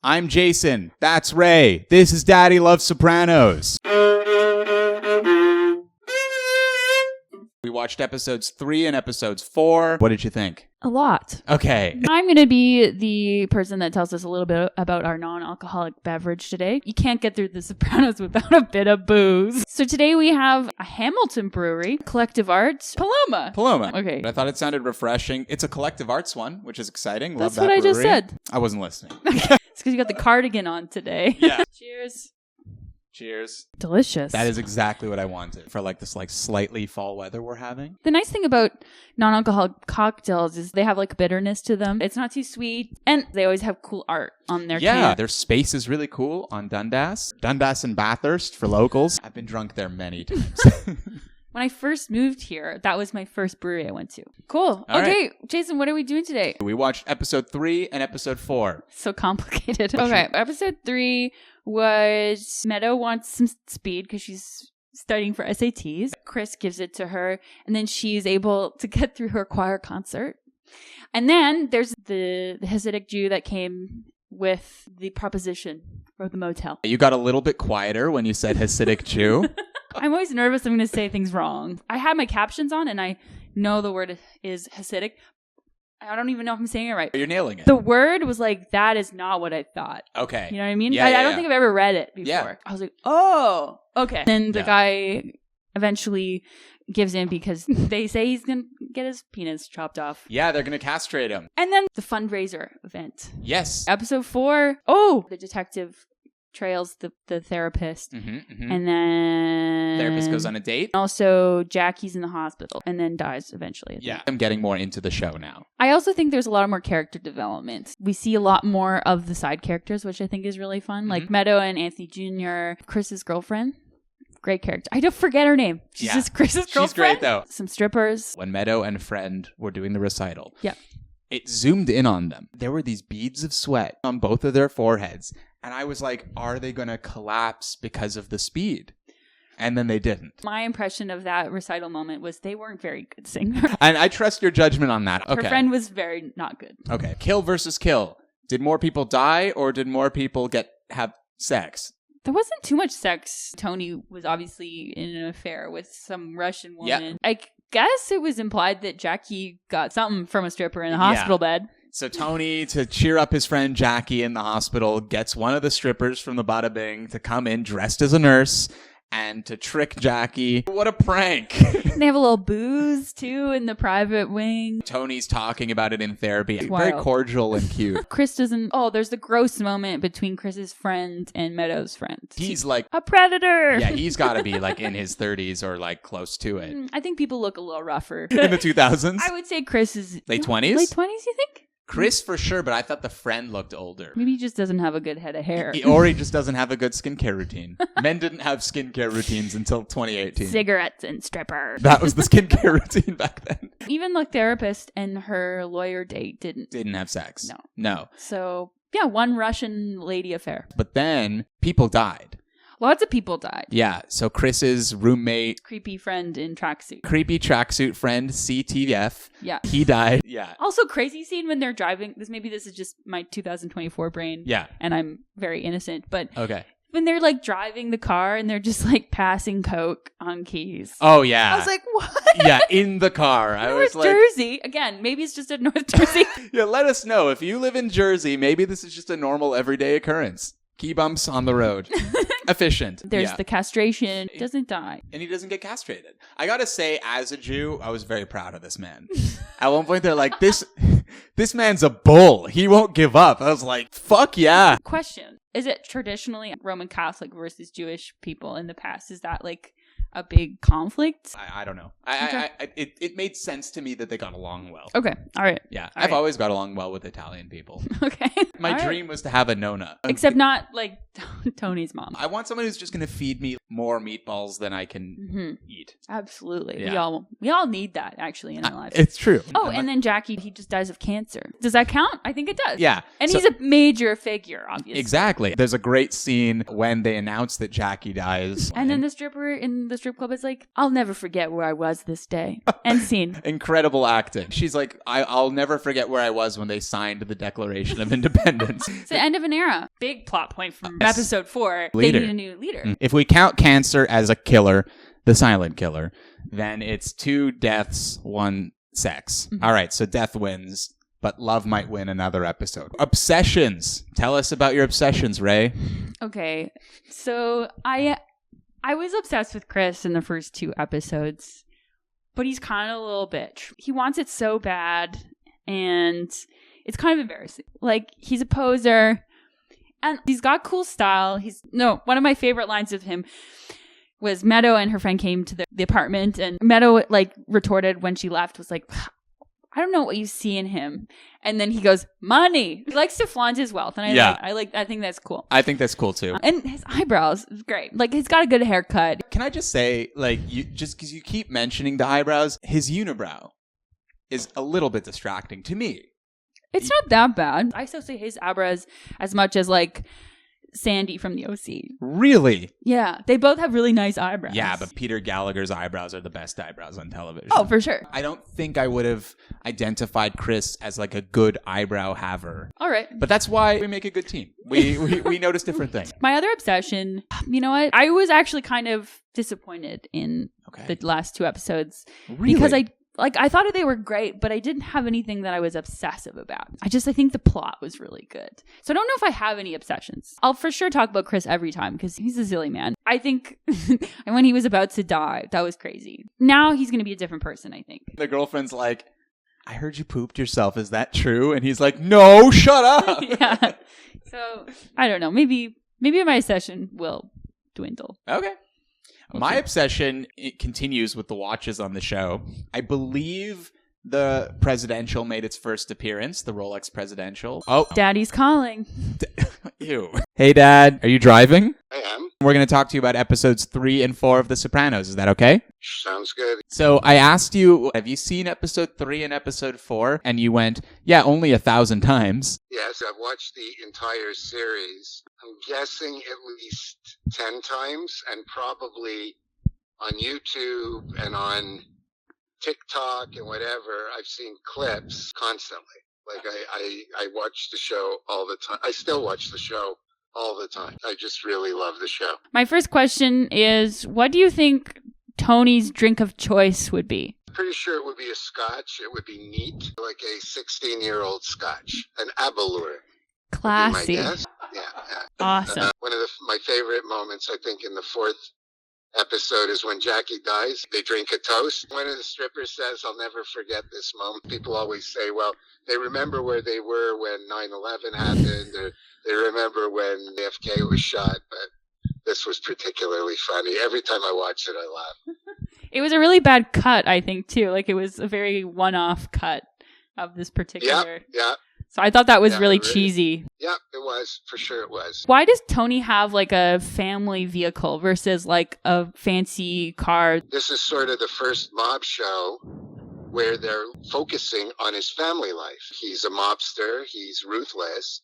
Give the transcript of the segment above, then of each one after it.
I'm Jason. That's Ray. This is Daddy Loves Sopranos. We watched episodes 3 and episodes 4. What did you think? A lot. Okay. I'm going to be the person that tells us a little bit about our non-alcoholic beverage today. You can't get through The Sopranos without a bit of booze. So today we have a Hamilton brewery, Collective Arts, Paloma. Okay. I thought it sounded refreshing. It's a Collective Arts one, which is exciting. Love That's that what I brewery. just said. I wasn't listening. It's because you got the cardigan on today. Yeah. Cheers. Cheers. Delicious. That is exactly what I wanted for like this like slightly fall weather we're having. The nice thing about non-alcoholic cocktails is they have like bitterness to them. It's not too sweet. And they always have cool art on their can. Their space is really cool on Dundas. Dundas and Bathurst for locals. I've been drunk there many times. When I first moved here, that was my first brewery I went to. Cool. All okay, Jason, what are we doing today? We watched episode 3 and episode 4. So complicated. Okay, episode 3 was Meadow wants some speed because she's studying for SATs. Chris gives it to her, and then she's able to get through her choir concert. And then there's the Hasidic Jew that came with the proposition for the motel. You got a little bit quieter when you said Hasidic Jew. I'm always nervous I'm going to say things wrong. I had my captions on, and I know the word is Hasidic. I don't even know if I'm saying it right. You're nailing it. The word was like, that is not what I thought. Okay. You know what I mean? Yeah, I don't think I've ever read it before. Yeah. I was like, oh, okay. Then the guy eventually gives in because they say he's going to get his penis chopped off. Yeah, they're going to castrate him. And then the fundraiser event. Yes. Episode 4. The detective trails the therapist. And then Therapist goes on a date. Also, Jackie's in the hospital and then dies eventually. Yeah. I'm getting more into the show now. I also think there's a lot more character development. We see a lot more of the side characters, which I think is really fun. Like Meadow and Anthony Jr., Chris's girlfriend. Great character. I don't forget her name. She's just Chris's girlfriend. She's great, though. Some strippers. When Meadow and Friend were doing the recital, it zoomed in on them. There were these beads of sweat on both of their foreheads. And I was like, are they going to collapse because of the speed? And then they didn't. My impression of that recital moment was they weren't very good singers. And I trust your judgment on that. Okay. Her friend was very not good. Okay. Kill versus kill. Did more people die or did more people have sex? There wasn't too much sex. Tony was obviously in an affair with some Russian woman. Yep. I guess it was implied that Jackie got something from a stripper in the hospital bed. So Tony, to cheer up his friend Jackie in the hospital, gets one of the strippers from the Bada Bing to come in dressed as a nurse and to trick Jackie. What a prank. They have a little booze, too, in the private wing. Tony's talking about it in therapy. It's very wild. cordial and cute. Chris doesn't... there's the gross moment between Chris's friend and Meadow's friend. He's like... a predator! Yeah, he's got to be like in his 30s or like close to it. I think people look a little rougher. In the 2000s? I would say Chris is... Late 20s? Late 20s, you think? Chris for sure, but I thought the friend looked older. Maybe he just doesn't have a good head of hair. Or he just doesn't have a good skincare routine. Men didn't have skincare routines until 2018. Cigarettes and strippers. That was the skincare routine back then. Even the therapist and her lawyer date didn't have sex. No. So, yeah, one Russian lady affair. But then people died. Lots of people died. Yeah, so Chris's roommate... creepy friend in tracksuit. Creepy tracksuit friend, CTF. Yeah. He died. Yeah. Also, crazy scene when they're driving. Maybe this is just my 2024 brain. Yeah. And I'm very innocent. But okay. When they're like driving the car and they're just like passing coke on keys. Oh, yeah. I was like, what? Yeah, in the car. I was North like... Jersey. Again, maybe it's just a North Jersey. Yeah, let us know. If you live in Jersey, maybe this is just a normal everyday occurrence. Key bumps on the road. Efficient. There's the castration. Doesn't die. And he doesn't get castrated. I gotta say, as a Jew, I was very proud of this man. At one point, they're like, this man's a bull. He won't give up. I was like, fuck yeah. Question. Is it traditionally Roman Catholic versus Jewish people in the past? Is that like a big conflict? I don't know. Okay. It made sense to me that they got along well. Okay. All right. Yeah. I've always got along well with Italian people. Okay. My dream was to have a Nona. Except not like Tony's mom. I want someone who's just going to feed me more meatballs than I can eat. Absolutely. Yeah. We all need that actually in our lives. It's true. Oh, and then Jackie, he just dies of cancer. Does that count? I think it does. Yeah. And he's a major figure, obviously. Exactly. There's a great scene when they announce that Jackie dies. And then the stripper in the strip club is like, I'll never forget where I was this day. End scene. Incredible acting. She's like, I'll never forget where I was when they signed the Declaration of Independence. It's the end of an era. Big plot point from episode 4. Leader. They need a new leader. If we count cancer as a killer, the silent killer, then it's 2 deaths, 1 sex. All right, so death wins, but love might win another episode. Obsessions. Tell us about your obsessions, Ray. Okay, so I was obsessed with Chris in the first 2 episodes, but he's kind of a little bitch. He wants it so bad, and it's kind of embarrassing. Like, he's a poser, and he's got cool style. One of my favorite lines of him was Meadow and her friend came to the apartment, and Meadow like retorted when she left, was like, I don't know what you see in him. And then he goes, money. He likes to flaunt his wealth. And I think that's cool. I think that's cool too. And his eyebrows is great. Like, he's got a good haircut. Can I just say, like, just because you keep mentioning the eyebrows, his unibrow is a little bit distracting to me. It's not that bad. I associate his eyebrows as much as like Sandy from the OC. Really? Yeah. They both have really nice eyebrows. Yeah, but Peter Gallagher's eyebrows are the best eyebrows on television. Oh, for sure. I don't think I would have identified Chris as like a good eyebrow haver. All right. But that's why we make a good team. We notice different things. My other obsession, you know what? I was actually kind of disappointed in the last 2 episodes. Really? Because I thought they were great, but I didn't have anything that I was obsessive about. I think the plot was really good. So I don't know if I have any obsessions. I'll for sure talk about Chris every time because he's a silly man. I think when he was about to die, that was crazy. Now he's going to be a different person, I think. The girlfriend's like, I heard you pooped yourself. Is that true? And he's like, no, shut up. Yeah. So I don't know. Maybe my obsession will dwindle. Okay. My obsession, it continues with the watches on the show. I believe the Presidential made its first appearance, the Rolex Presidential. Oh. Daddy's calling. Ew. Hey, Dad. Are you driving? I am. We're going to talk to you about episodes 3 and 4 of The Sopranos. Is that okay? Sounds good. So I asked you, have you seen episode 3 and episode 4? And you went, yeah, only 1,000 times. Yes, I've watched the entire series. I'm guessing at least 10 times, and probably on YouTube and on TikTok and whatever, I've seen clips constantly. Like, I watch the show all the time. I still watch the show all the time. I just really love the show. My first question is, what do you think Tony's drink of choice would be? Pretty sure it would be a scotch. It would be neat, like a 16-year-old scotch, an Abalur. Classy. Yeah. Awesome. One of my favorite moments, I think, in the 4th episode is when Jackie dies. They drink a toast. One of the strippers says, I'll never forget this moment. People always say, well, they remember where they were when 9/11 happened, or they remember when AFK was shot, but this was particularly funny. Every time I watch it, I laugh. It was a really bad cut, I think, too. Like, it was a very one-off cut of this particular... Yeah. So I thought that was really cheesy. Yeah, it was. For sure it was. Why does Tony have like a family vehicle versus like a fancy car? This is sort of the first mob show where they're focusing on his family life. He's a mobster. He's ruthless,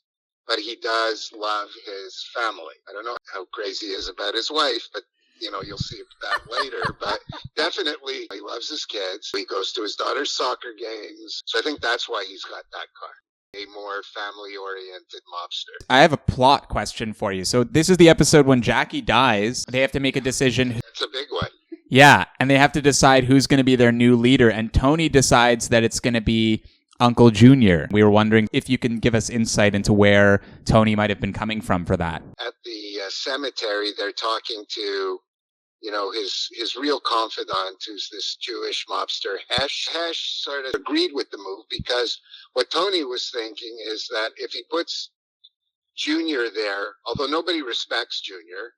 but he does love his family. I don't know how crazy he is about his wife, but you'll see that later. But definitely he loves his kids. He goes to his daughter's soccer games. So I think that's why he's got that car. A more family-oriented mobster. I have a plot question for you. So this is the episode when Jackie dies. They have to make a decision. It's a big one. Yeah, and they have to decide who's going to be their new leader. And Tony decides that it's going to be Uncle Junior. We were wondering if you can give us insight into where Tony might have been coming from for that. At the cemetery, they're talking to his real confidant, who's this Jewish mobster, Hesh. Hesh sort of agreed with the move because what Tony was thinking is that if he puts Junior there, although nobody respects Junior,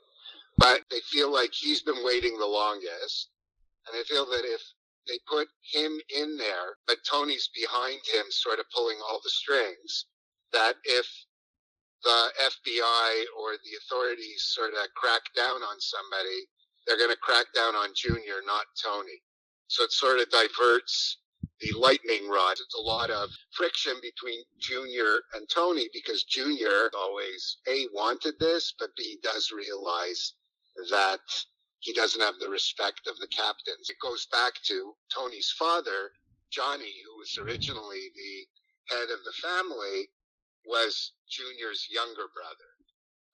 but they feel like he's been waiting the longest, and they feel that if they put him in there, but Tony's behind him sort of pulling all the strings, that if the FBI or the authorities sort of crack down on somebody, they're going to crack down on Junior, not Tony. So it sort of diverts the lightning rod. It's a lot of friction between Junior and Tony because Junior always, A, wanted this, but B, does realize that he doesn't have the respect of the captains. It goes back to Tony's father, Johnny, who was originally the head of the family, was Junior's younger brother.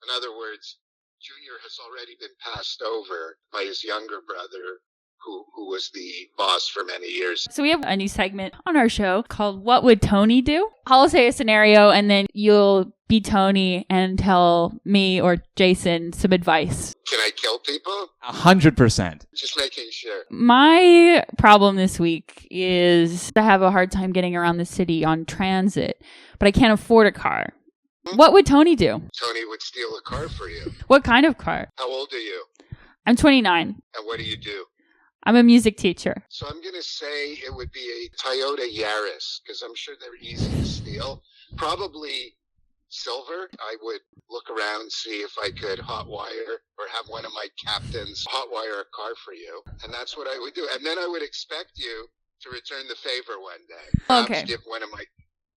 In other words, Junior has already been passed over by his younger brother, who was the boss for many years. So we have a new segment on our show called What Would Tony Do? I'll say a scenario and then you'll be Tony and tell me or Jason some advice. Can I kill people? 100%. Just making sure. My problem this week is I have a hard time getting around the city on transit, but I can't afford a car. What would Tony do? Tony would steal a car for you. What kind of car? How old are you? I'm 29. And what do you do? I'm a music teacher. So I'm going to say it would be a Toyota Yaris, because I'm sure they're easy to steal. Probably silver. I would look around, see if I could hotwire or have one of my captains hotwire a car for you. And that's what I would do. And then I would expect you to return the favor one day. Perhaps okay.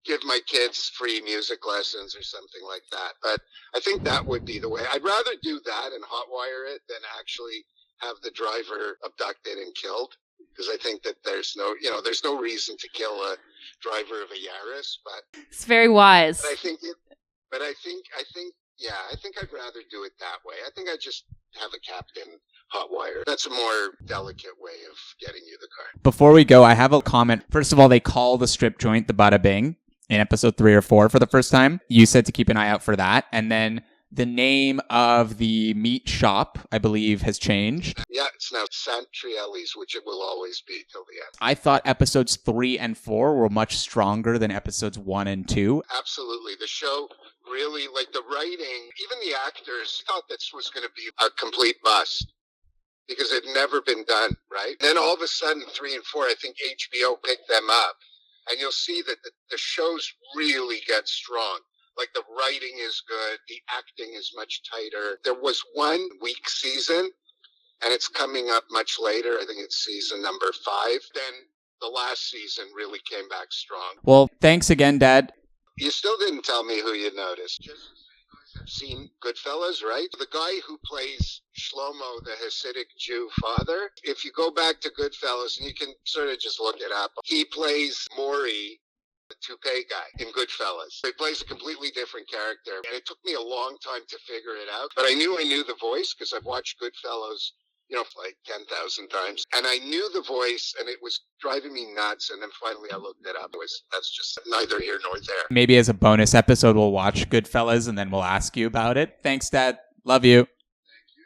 Give my kids free music lessons or something like that. But I think that would be the way. I'd rather do that and hotwire it than actually have the driver abducted and killed, because I think that there's no reason to kill a driver of a Yaris. But it's very wise. But I think I'd rather do it that way. I think I'd just have a captain hotwire. That's a more delicate way of getting you the car. Before we go, I have a comment. First of all, they call the strip joint the Bada Bing in episode 3 or 4 for the first time. You said to keep an eye out for that. And then the name of the meat shop, I believe, has changed. Yeah, it's now Santrielli's, which it will always be till the end. I thought episodes 3 and 4 were much stronger than episodes 1 and 2. Absolutely. The show really, like the writing, even the actors thought this was going to be a complete bust because it had never been done, right? Then all of a sudden, 3 and 4, I think HBO picked them up. And you'll see that the shows really get strong. Like the writing is good, the acting is much tighter. There was one weak season, and it's coming up much later. I think it's season number 5. Then the last season really came back strong. Well, thanks again, Dad. You still didn't tell me who you noticed. Just you guys have seen Goodfellas, right? The guy who plays Shlomo, the Hasidic Jew father, if you go back to Goodfellas, and you can sort of just look it up, he plays Maury, the toupee guy in Goodfellas. He plays a completely different character, and it took me a long time to figure it out. But I knew the voice because I've watched Goodfellas, like 10,000 times. And I knew the voice, and it was driving me nuts. And then finally I looked it up. That's just neither here nor there. Maybe as a bonus episode, we'll watch Goodfellas, and then we'll ask you about it. Thanks, Dad. Love you. Thank you.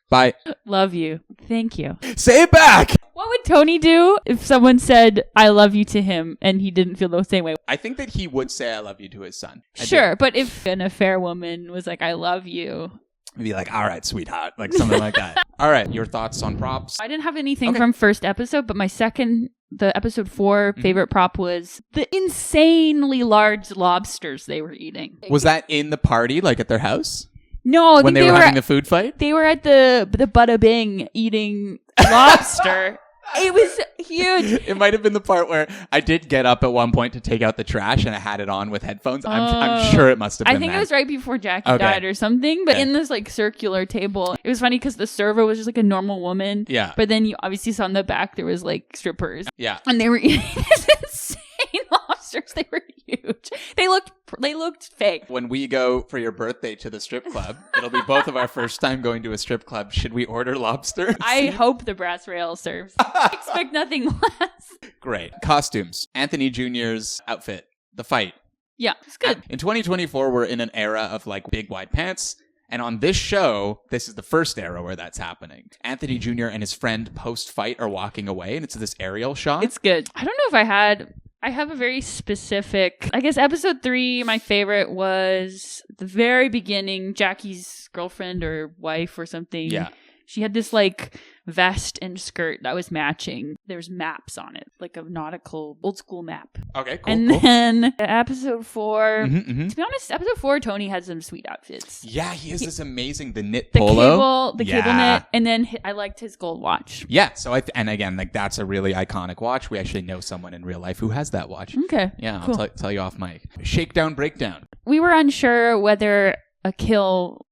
Bye. Love you. Thank you. Say it back! What would Tony do if someone said, I love you to him and he didn't feel the same way? I think that he would say I love you to his son. Sure, but if an affair woman was like, I love you. Be like, all right, sweetheart. Like something like that. All right, your thoughts on props? I didn't have anything from first episode, but the episode 4 favorite prop was the insanely large lobsters they were eating. Was that in the party, like at their house? No, when they were having the food fight? They were at the Bada Bing eating lobster. It was huge. It might have been the part where I did get up at one point to take out the trash and I had it on with headphones. I'm sure it must have been I think it was right before Jackie died or something. But in this like circular table, it was funny because the server was just like a normal woman. Yeah. But then you obviously saw in the back there was like strippers. Yeah. And they were eating this insane lobsters. They were huge. They looked fake. When we go for your birthday to the strip club, it'll be both of our first time going to a strip club. Should we order lobster? I hope the brass rail serves. I expect nothing less. Great. Costumes. Anthony Jr.'s outfit. The fight. Yeah, it's good. In 2024, we're in an era of like big wide pants. And on this show, this is the first era where that's happening. Anthony Jr. and his friend post-fight are walking away, and it's this aerial shot. It's good. I don't know if I have a very specific, I guess episode 3, my favorite was the very beginning, Jackie's girlfriend or wife or something. Yeah. She had this like vest and skirt that was matching. There's maps on it, like a nautical old school map. Okay, cool. And then episode 4, to be honest, episode 4, Tony had some sweet outfits. Yeah, he has this amazing, the knit polo. The cable knit. And then I liked his gold watch. Yeah, so and again, like that's a really iconic watch. We actually know someone in real life who has that watch. Okay. Yeah, cool. I'll tell you off mic. Shakedown, breakdown. We were unsure whether a kill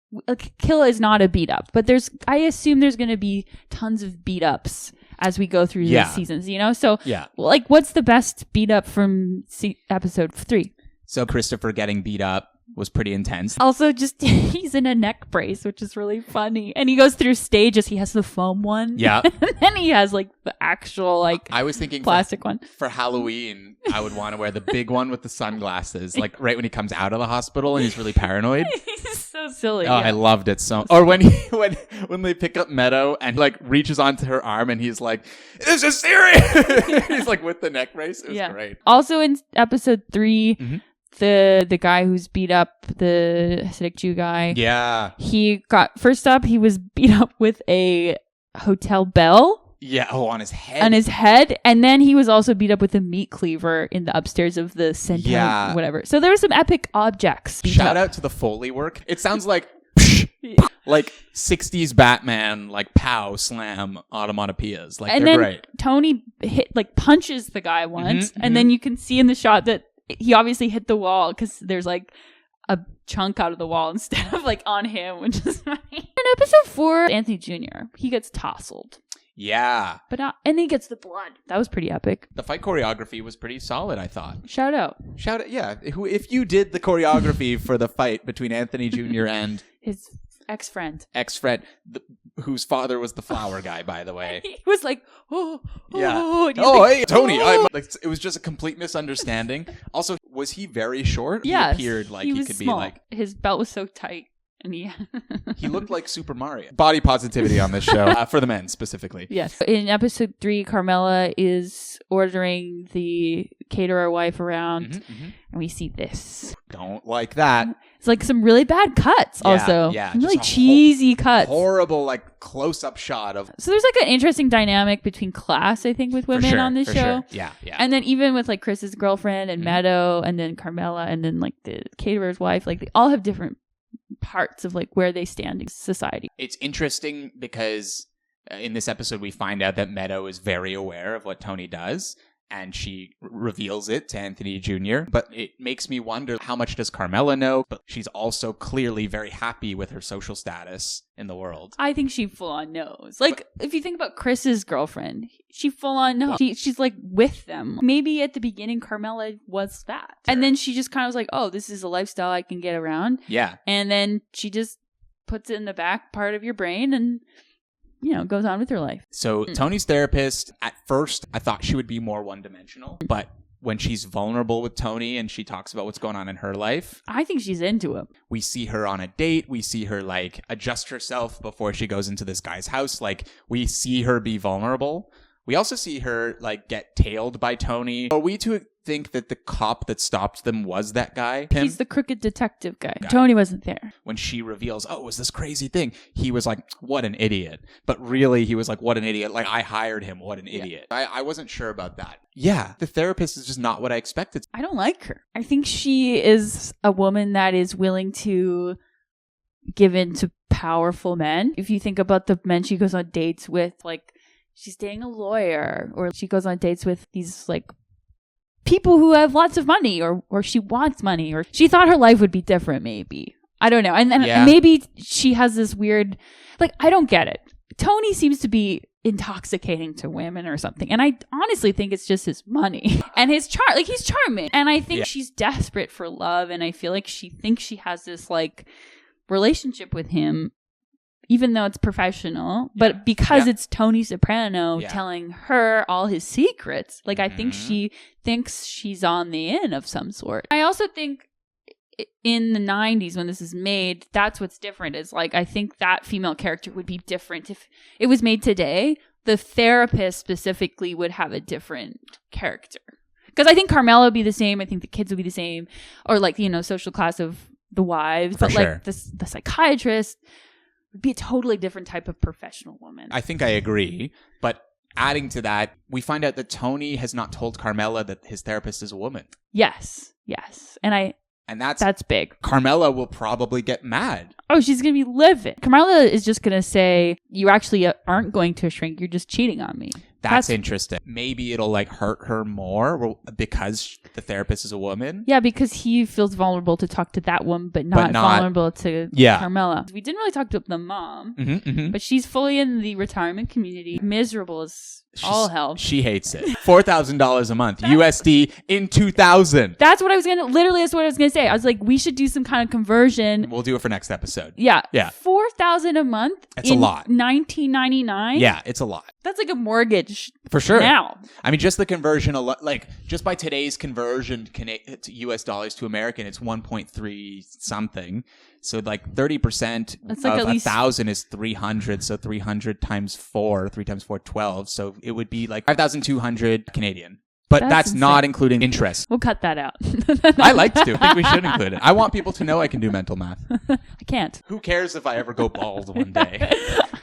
Kill is not a beat up, but I assume there's going to be tons of beat ups as we go through the seasons, you know? So, like, what's the best beat up from episode 3? So Christopher getting beat up was pretty intense. Also, just he's in a neck brace, which is really funny. And he goes through stages. He has the foam one. Yeah. And then he has like the actual I was thinking plastic one. For Halloween, I would want to wear the big one with the sunglasses, like right when he comes out of the hospital and he's really paranoid. He's so silly. Oh, I loved it so. Or when they pick up Meadow and like reaches onto her arm and he's like, "This is serious." He's like with the neck brace. It was great. Also in episode 3. Mm-hmm. The guy who's beat up the Hasidic Jew guy. Yeah. He was beat up with a hotel bell. Yeah. Oh, on his head. On his head. And then he was also beat up with a meat cleaver in the upstairs of the center. Yeah. Whatever. So there were some epic objects. Shout out to the Foley work. It sounds like like 60s Batman, like pow, slam, automatopoeias. Like, and they're great. Tony punches the guy once. And then you can see in the shot that he obviously hit the wall because there's like a chunk out of the wall instead of like on him, which is funny. In episode 4, Anthony Jr., he gets tousled. Yeah. And he gets the blood. That was pretty epic. The fight choreography was pretty solid, I thought. Shout out. Yeah. If you did the choreography for the fight between Anthony Jr. and his ex-friend, whose father was the flower guy, by the way. He was like, hey, Tony. It was just a complete misunderstanding. Also, was he very short? Yes. He appeared like he could small. Be like... His belt was so tight. And he looked like Super Mario. Body positivity on this show, for the men specifically. Yes. In episode 3, Carmela is ordering the caterer wife around, and we see this. Don't like that. It's like some really bad cuts also. Yeah. Some really cheesy cuts. Horrible, like, close-up shot of... So there's like an interesting dynamic between class, I think, with women on this show. Sure. Yeah. And then even with like Chris's girlfriend and Meadow and then Carmela and then like the caterer's wife, like they all have different parts of like where they stand in society. It's interesting because in this episode we find out that Meadow is very aware of what Tony does and she reveals it to Anthony Jr. But it makes me wonder, how much does Carmela know? But she's also clearly very happy with her social status in the world. I think she full on knows. Like, if you think about Chris's girlfriend, she full on knows. She's like with them. Maybe at the beginning Carmela was that. Sure. And then she just kind of was like, oh, this is a lifestyle I can get around. Yeah. And then she just puts it in the back part of your brain and goes on with her life. So Tony's therapist, at first, I thought she would be more one-dimensional. But when she's vulnerable with Tony and she talks about what's going on in her life, I think she's into him. We see her on a date. We see her, like, adjust herself before she goes into this guy's house. Like, we see her be vulnerable. We also see her, like, get tailed by Tony. Are we to think that the cop that stopped them was that guy? He's the crooked detective guy. Tony wasn't there. When she reveals, oh, it was this crazy thing, he was like, what an idiot. But really, he was like, what an idiot. Like, I hired him. What an idiot. I wasn't sure about that. Yeah, the therapist is just not what I expected. I don't like her. I think she is a woman that is willing to give in to powerful men. If you think about the men she goes on dates with, like, she's dating a lawyer, or she goes on dates with these like people who have lots of money, or she wants money, or she thought her life would be different, maybe. I don't know. And then maybe she has this weird, like, I don't get it. Tony seems to be intoxicating to women or something. And I honestly think it's just his money and his charm. Like, he's charming. And I think she's desperate for love. And I feel like she thinks she has this like relationship with him, even though it's professional, but because it's Tony Soprano telling her all his secrets, like, I think she thinks she's on the in of some sort. I also think in the 90s when this is made, that's what's different, is like, I think that female character would be different. If it was made today, the therapist specifically would have a different character. Because I think Carmela would be the same. I think the kids would be the same, or like, social class of the wives, but like the psychiatrist would be a totally different type of professional woman. I think I agree. But adding to that, we find out that Tony has not told Carmela that his therapist is a woman. Yes. And that's big. Carmela will probably get mad. Oh, she's going to be livid. Carmela is just going to say, you actually aren't going to shrink. You're just cheating on me. That's interesting. Maybe it'll like hurt her more because the therapist is a woman. Yeah, because he feels vulnerable to talk to that woman, but not vulnerable to Carmela. We didn't really talk to the mom, but she's fully in the retirement community. Miserable as all hell. She hates it. $4,000 a month USD in 2000. That's what I was that's what I was gonna say. I was like, we should do some kind of conversion. We'll do it for next episode. Yeah. $4,000 a month. It's a lot. 1999. Yeah, it's a lot. That's like a mortgage for sure. Now, I mean, just the conversion, like just by today's conversion to US dollars to American, it's 1.3 something. So like 30% of 1,000 is 300. So 300 times 4, 3 times 4, 12. So it would be like 5,200 Canadian. But that's not including interest. We'll cut that out. I like to. I think we should include it. I want people to know I can do mental math. I can't. Who cares if I ever go bald one day?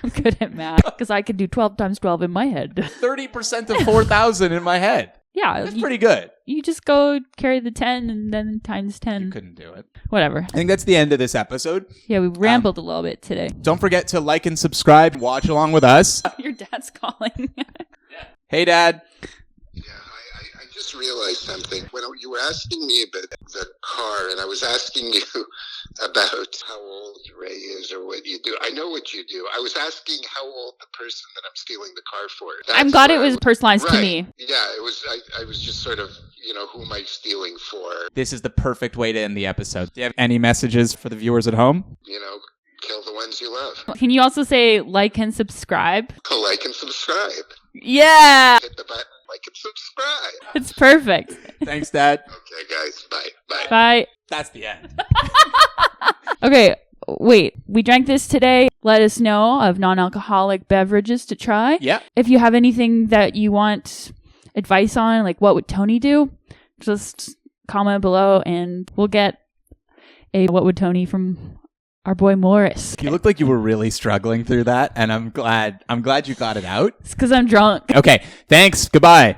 I'm good at math because I can do 12 times 12 in my head. 30% of 4,000 in my head. Yeah. That's pretty good. You just go carry the 10 and then times 10. You couldn't do it. Whatever. I think that's the end of this episode. Yeah, we rambled a little bit today. Don't forget to like and subscribe. Watch along with us. Your dad's calling. Hey, Dad. I just realized something. When you were asking me about the car, and I was asking you about how old Ray is or what you do. I know what you do. I was asking how old the person that I'm stealing the car for. I'm glad it was personalized to me. Yeah, it was. I was just sort of, who am I stealing for? This is the perfect way to end the episode. Do you have any messages for the viewers at home? Kill the ones you love. Can you also say like and subscribe? Like and subscribe. Yeah. Hit the button. Like and subscribe. It's perfect. Thanks, Dad. Okay, guys. Bye. Bye. Bye. That's the end. Okay, wait. We drank this today. Let us know of non-alcoholic beverages to try. Yeah. If you have anything that you want advice on, like what would Tony do, just comment below and we'll get a what would Tony from our boy Morris. You looked like you were really struggling through that, and I'm glad you got it out. It's because I'm drunk. Okay, thanks. Goodbye.